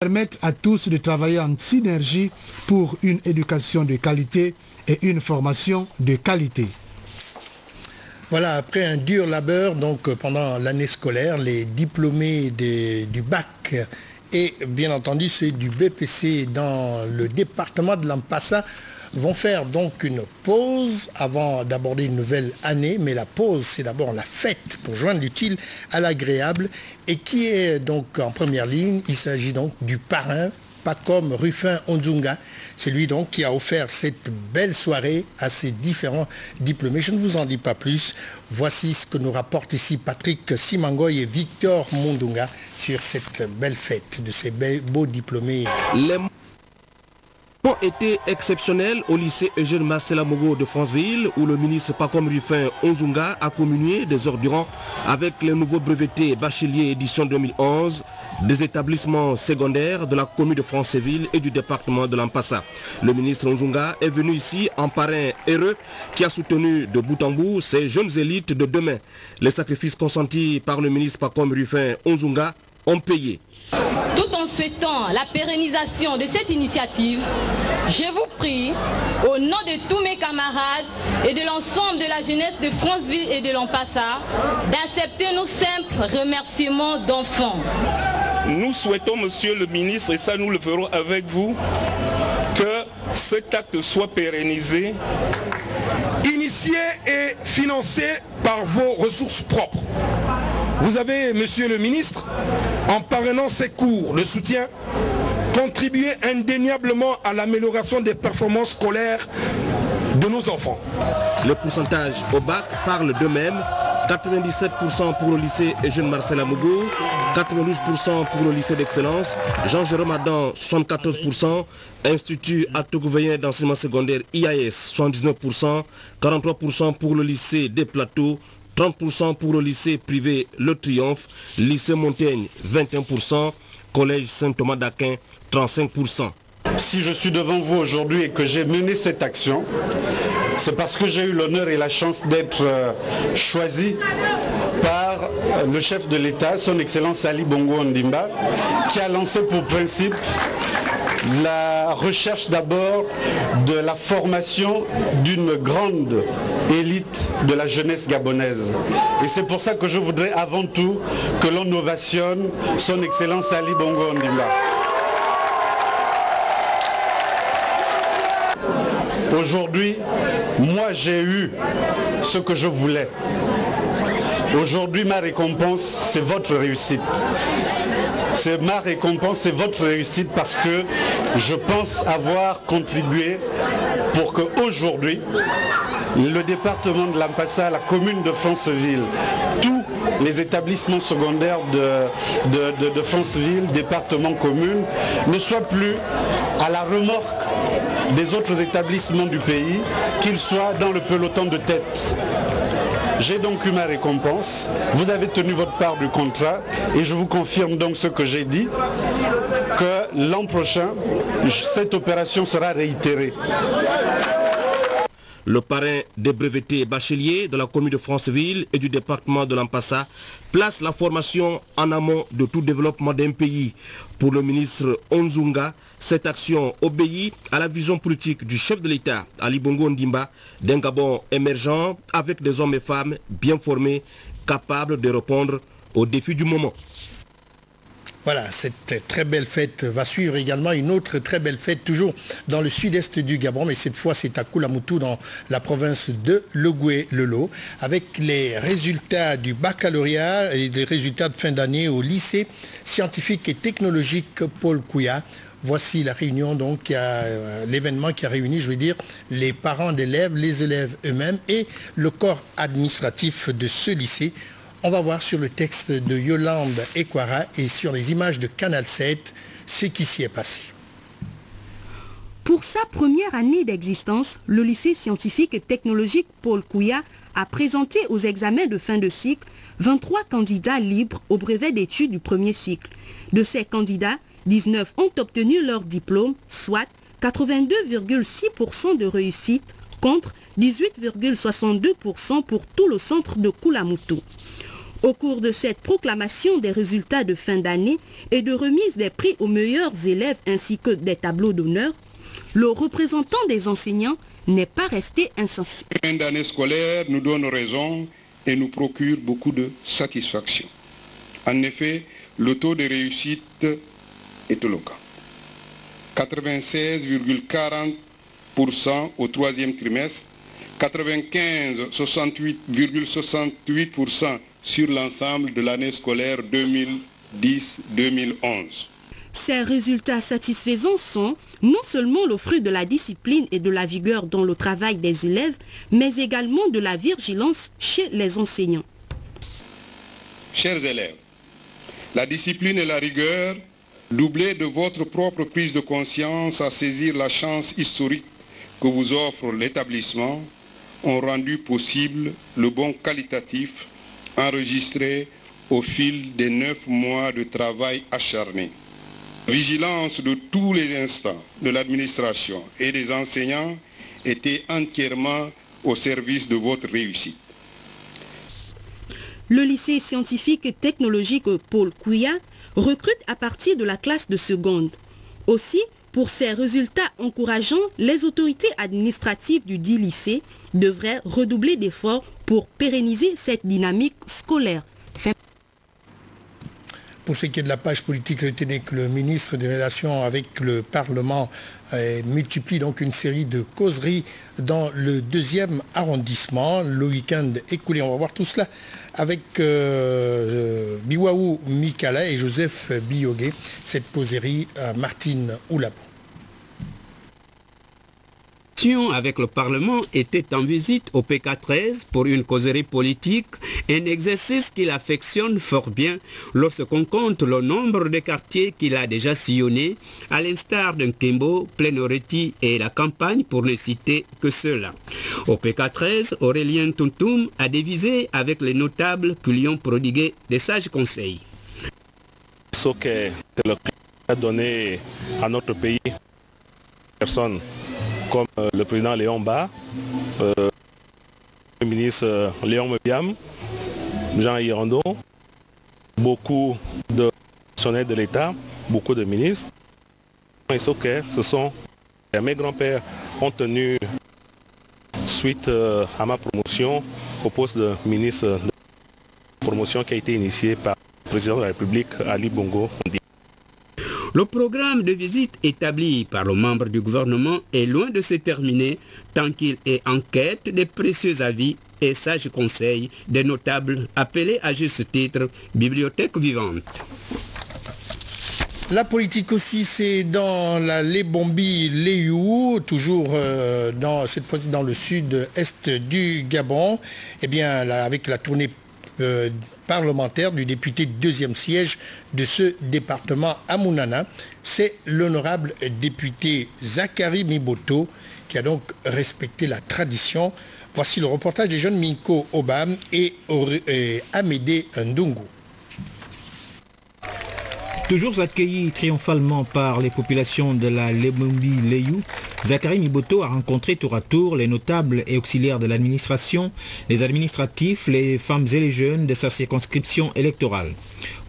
permettent à tous de travailler en synergie pour une éducation de qualité et une formation de qualité. Voilà, après un dur labeur, donc pendant l'année scolaire, les diplômés du bac et bien entendu ceux du BPC dans le département de l'Ampassa vont faire donc une pause avant d'aborder une nouvelle année. Mais la pause, c'est d'abord la fête pour joindre l'utile à l'agréable. Et qui est donc en première ligne? Il s'agit donc du parrain Pacom Rufin Onzunga. C'est lui donc qui a offert cette belle soirée à ses différents diplômés. Je ne vous en dis pas plus. Voici ce que nous rapportent ici Patrick Simangoy et Victor Mondunga sur cette belle fête de ces beaux diplômés. Ont été exceptionnels au lycée Eugène Marcel Amogo de Franceville où le ministre Pacom Rufin Onzunga a communié des heures durant avec les nouveaux brevetés bachelier édition 2011 des établissements secondaires de la commune de Franceville et du département de l'Ampassa. Le ministre Onzunga est venu ici en parrain heureux qui a soutenu de bout en bout ces jeunes élites de demain. Les sacrifices consentis par le ministre Pacom Rufin Onzunga ont payé. Tout en souhaitant la pérennisation de cette initiative, je vous prie, au nom de tous mes camarades et de l'ensemble de la jeunesse de Franceville et de l'Ampassa, d'accepter nos simples remerciements d'enfants. Nous souhaitons, monsieur le ministre, et ça nous le ferons avec vous, que cet acte soit pérennisé, initié et financé par vos ressources propres. Vous avez, monsieur le ministre, en parrainant ces cours de soutien, contribué indéniablement à l'amélioration des performances scolaires de nos enfants. Le pourcentage au bac parle d'eux-mêmes. 97% pour le lycée Eugène Marcel Amogo, 92% pour le lycée d'excellence, Jean-Jérôme Adam 74%, Institut Atogouveyen d'enseignement secondaire IAS 79%, 43% pour le lycée des Plateaux, 30% pour le lycée privé Le Triomphe, lycée Montaigne 21%, collège Saint-Thomas d'Aquin 35%. Si je suis devant vous aujourd'hui et que j'ai mené cette action, c'est parce que j'ai eu l'honneur et la chance d'être choisi par le chef de l'État, son Excellence Ali Bongo Ondimba, qui a lancé pour principe la recherche d'abord de la formation d'une grande élite de la jeunesse gabonaise. Et c'est pour ça que je voudrais avant tout que l'on ovationne son Excellence Ali Bongo Ondimba. Aujourd'hui, moi j'ai eu ce que je voulais. Aujourd'hui, ma récompense, c'est votre réussite. C'est ma récompense, c'est votre réussite parce que je pense avoir contribué pour qu'aujourd'hui, le département de l'Ampassa, la commune de Franceville, tous les établissements secondaires de Franceville, département commune, ne soient plus à la remorque des autres établissements du pays, qu'ils soient dans le peloton de tête. J'ai donc eu ma récompense, vous avez tenu votre part du contrat et je vous confirme donc ce que j'ai dit, que l'an prochain, cette opération sera réitérée. Le parrain des brevetés bacheliers de la commune de Franceville et du département de l'Ampassa place la formation en amont de tout développement d'un pays. Pour le ministre Onzunga, cette action obéit à la vision politique du chef de l'État, Ali Bongo Ondimba, d'un Gabon émergent avec des hommes et femmes bien formés, capables de répondre aux défis du moment. Voilà, cette très belle fête va suivre également une autre très belle fête, toujours dans le sud-est du Gabon, mais cette fois c'est à Koulamoutou, dans la province de Logoué-Lelo, avec les résultats du baccalauréat et les résultats de fin d'année au lycée scientifique et technologique Paul Kouya. Voici la réunion, donc, l'événement qui a réuni, je veux dire, les parents d'élèves, les élèves eux-mêmes et le corps administratif de ce lycée. On va voir sur le texte de Yolande Ekwara et sur les images de Canal 7 ce qui s'y est passé. Pour sa première année d'existence, le lycée scientifique et technologique Paul Kouya a présenté aux examens de fin de cycle 23 candidats libres au brevet d'études du premier cycle. De ces candidats, 19 ont obtenu leur diplôme, soit 82,6% de réussite contre 18,62% pour tout le centre de Koulamoutou. Au cours de cette proclamation des résultats de fin d'année et de remise des prix aux meilleurs élèves ainsi que des tableaux d'honneur, le représentant des enseignants n'est pas resté insensible. Fin d'année scolaire nous donne raison et nous procure beaucoup de satisfaction. En effet, le taux de réussite est éloquent. 96,40% au troisième trimestre, 95,68% sur l'ensemble de l'année scolaire 2010-2011. Ces résultats satisfaisants sont non seulement le fruit de la discipline et de la vigueur dans le travail des élèves, mais également de la vigilance chez les enseignants. Chers élèves, la discipline et la rigueur, doublées de votre propre prise de conscience à saisir la chance historique que vous offre l'établissement, ont rendu possible le bond qualitatif enregistré au fil des 9 mois de travail acharné. La vigilance de tous les instants de l'administration et des enseignants était entièrement au service de votre réussite. Le lycée scientifique et technologique Paul Kouya recrute à partir de la classe de seconde. Aussi, pour ces résultats encourageants, les autorités administratives du dit lycée devraient redoubler d'efforts pour pérenniser cette dynamique scolaire. Pour ce qui est de la page politique, retenez que le ministre des Relations avec le Parlement multiplie donc une série de causeries dans le 2e arrondissement. Le week-end écoulé, on va voir tout cela avec Biwaou Mikala et Joseph Biyogué. Cette causerie à Martine Oulabo. Avec le Parlement était en visite au PK13 pour une causerie politique, un exercice qu'il affectionne fort bien lorsqu'on compte le nombre de quartiers qu'il a déjà sillonnés, à l'instar d'un Kembo, Plénoreti et la campagne pour ne citer que ceux-là. Au PK13, Aurélien Tuntum a dévisé avec les notables qui lui ont prodigué des sages conseils. Ce que le président a donné à notre pays, personne comme le président Léon Ba, le ministre Léon Mebiam, Jean Hirando, beaucoup de fonctionnaires de l'État, beaucoup de ministres. Ce sont mes grands-pères ont tenu suite à ma promotion au poste de ministre de promotion qui a été initié par le président de la République, Ali Bongo. Le programme de visite établi par le membre du gouvernement est loin de se terminer tant qu'il est en quête des précieux avis et sages conseils des notables appelés à juste titre bibliothèque vivante. La politique aussi, c'est dans la Lebombi-Léou, toujours cette fois-ci dans le sud-est du Gabon. Eh bien, là, avec la tournée parlementaire du député du 2e siège de ce département à Mounana, c'est l'honorable député Zachary Miboto qui a donc respecté la tradition. Voici le reportage des jeunes Minko Obam et Amédée Ndungu. Toujours accueilli triomphalement par les populations de la Lebombi-Léou, Zachary Miboto a rencontré tour à tour les notables et auxiliaires de l'administration, les administratifs, les femmes et les jeunes de sa circonscription électorale.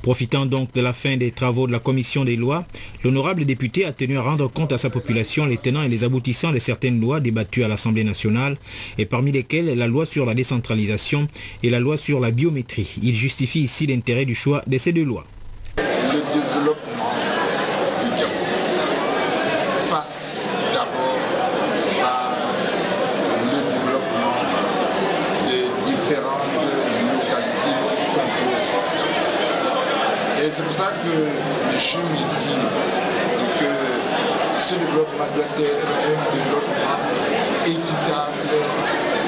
Profitant donc de la fin des travaux de la commission des lois, l'honorable député a tenu à rendre compte à sa population les tenants et les aboutissants de certaines lois débattues à l'Assemblée nationale, et parmi lesquelles la loi sur la décentralisation et la loi sur la biométrie. Il justifie ici l'intérêt du choix de ces deux lois. Le développement du Gabon passe d'abord par le développement des différentes localités qui composent le Gabon. Et c'est pour ça que je me dis que ce développement doit être un développement équitable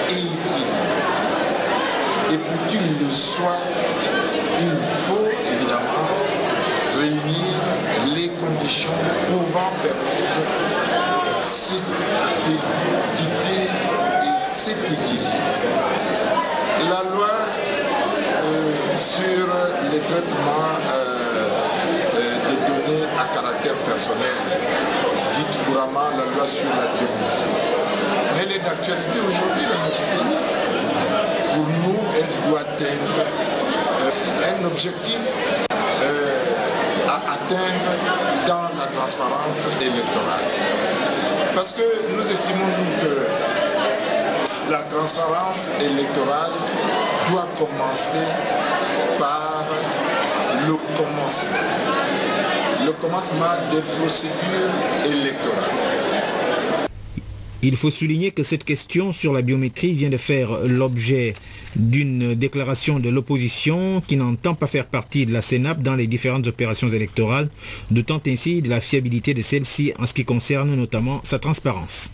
et équilibré. Et pour qu'il le soit, il faut évidemment réunir les conditions pouvant permettre cette équité et cet équilibre. La loi sur les traitements des données à caractère personnel, dite couramment la loi sur la biométrie. Mais elle est d'actualité aujourd'hui dans notre pays. Pour nous, elle doit être un objectif à atteindre dans la transparence électorale. Parce que nous estimons que la transparence électorale doit commencer par le commencement des procédures électorales. Il faut souligner que cette question sur la biométrie vient de faire l'objet d'une déclaration de l'opposition qui n'entend pas faire partie de la CENAP dans les différentes opérations électorales, doutant ainsi de la fiabilité de celle-ci en ce qui concerne notamment sa transparence.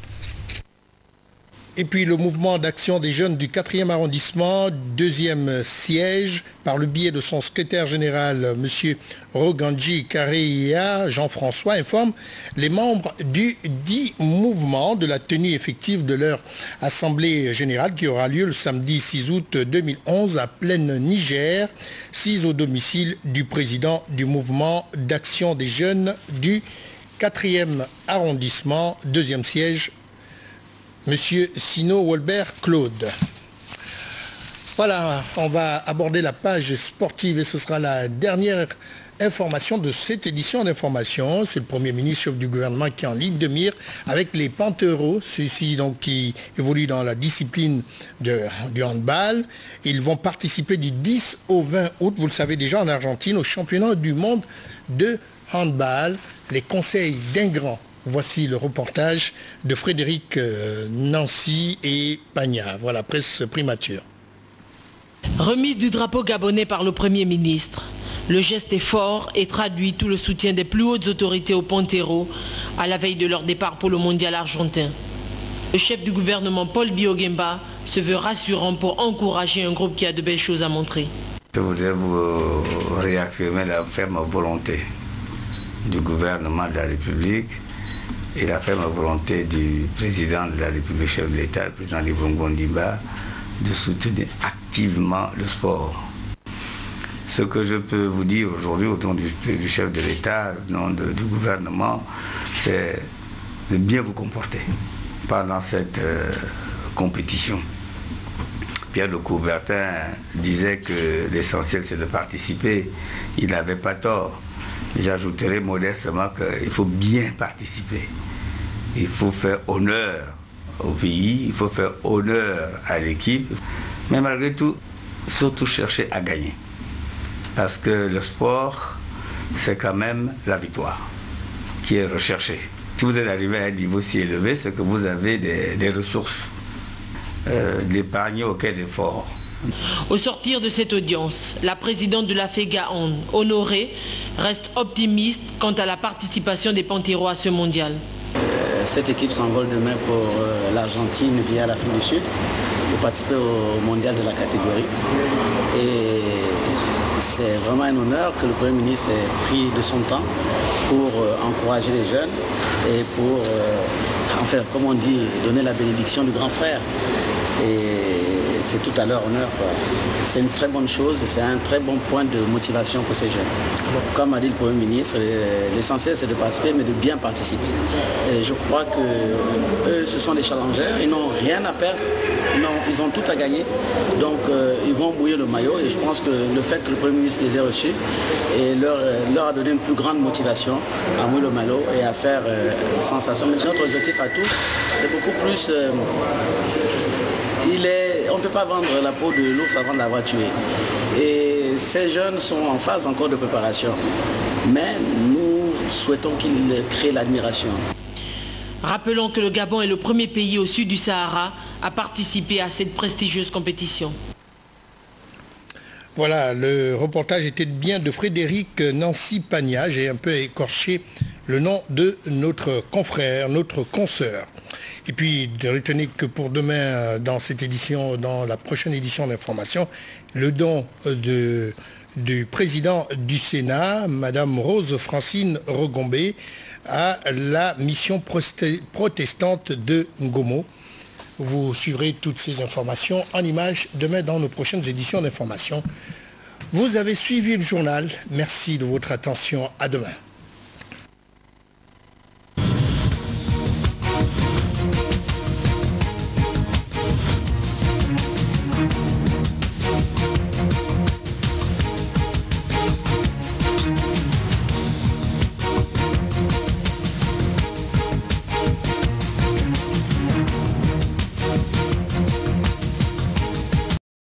Et puis le mouvement d'action des jeunes du 4e arrondissement, 2e siège, par le biais de son secrétaire général, M. Roganji Kareya, Jean-François, informe les membres du dit mouvement de la tenue effective de leur assemblée générale qui aura lieu le samedi 6 août 2011 à Plaine Niger, 6 au domicile du président du mouvement d'action des jeunes du 4e arrondissement, 2e siège, Monsieur Sino Wolbert Claude. Voilà, on va aborder la page sportive et ce sera la dernière information de cette édition d'information. C'est le Premier ministre, chef du gouvernement, qui est en ligne de mire avec les Panthéros, ceux-ci donc qui évoluent dans la discipline du handball. Ils vont participer du 10 au 20 août, vous le savez déjà, en Argentine, au championnat du monde de handball. Les conseils d'un grand. Voici le reportage de Frédéric Nancy et Pagna. Voilà, presse primature. Remise du drapeau gabonais par le Premier ministre. Le geste est fort et traduit tout le soutien des plus hautes autorités aux Panthéros à la veille de leur départ pour le mondial argentin. Le chef du gouvernement, Paul Biogemba, se veut rassurant pour encourager un groupe qui a de belles choses à montrer. Je voudrais vous réaffirmer la ferme volonté du gouvernement de la République et la ferme volonté du président de la République, chef de l'État, le président Libongo Ndimba, de soutenir activement le sport. Ce que je peux vous dire aujourd'hui au nom du chef de l'État, au nom du gouvernement, c'est de bien vous comporter pendant cette compétition. Pierre de Coubertin disait que l'essentiel c'est de participer. Il n'avait pas tort. J'ajouterai modestement qu'il faut bien participer. Il faut faire honneur au pays, il faut faire honneur à l'équipe, mais malgré tout, surtout chercher à gagner. Parce que le sport, c'est quand même la victoire qui est recherchée. Si vous êtes arrivé à un niveau si élevé, c'est que vous avez des ressources, d'épargne auquel effort. Au sortir de cette audience, la présidente de la FEGA, Honoré, reste optimiste quant à la participation des Panthéros à ce mondial. Cette équipe s'envole demain pour l'Argentine via l'Afrique du Sud pour participer au mondial de la catégorie. Et c'est vraiment un honneur que le Premier ministre ait pris de son temps pour encourager les jeunes et pour, enfin, comme on dit, donner la bénédiction du grand frère. Et c'est tout à leur honneur. C'est une très bonne chose, c'est un très bon point de motivation pour ces jeunes. Comme a dit le Premier ministre, l'essentiel c'est de participer, mais de bien participer. Et je crois que eux, ce sont des challengers, ils n'ont rien à perdre, non, ils ont tout à gagner. Donc ils vont mouiller le maillot et je pense que le fait que le Premier ministre les ait reçus et leur a donné une plus grande motivation à mouiller le maillot et à faire sensation. Mais notre objectif à tous, c'est beaucoup plus... on ne peut pas vendre la peau de l'ours avant de l'avoir tué. Et ces jeunes sont en phase encore de préparation. Mais nous souhaitons qu'ils créent l'admiration. Rappelons que le Gabon est le premier pays au sud du Sahara à participer à cette prestigieuse compétition. Voilà, le reportage était bien de Frédéric Nancy Pagna. J'ai un peu écorché le nom de notre confrère, notre consoeur. Et puis, retenez que pour demain, dans cette édition, dans la prochaine édition d'information, le don du président du Sénat, Madame Rose Francine Rogombé, à la mission protestante de Ngomo. Vous suivrez toutes ces informations en images demain dans nos prochaines éditions d'information. Vous avez suivi le journal. Merci de votre attention. À demain.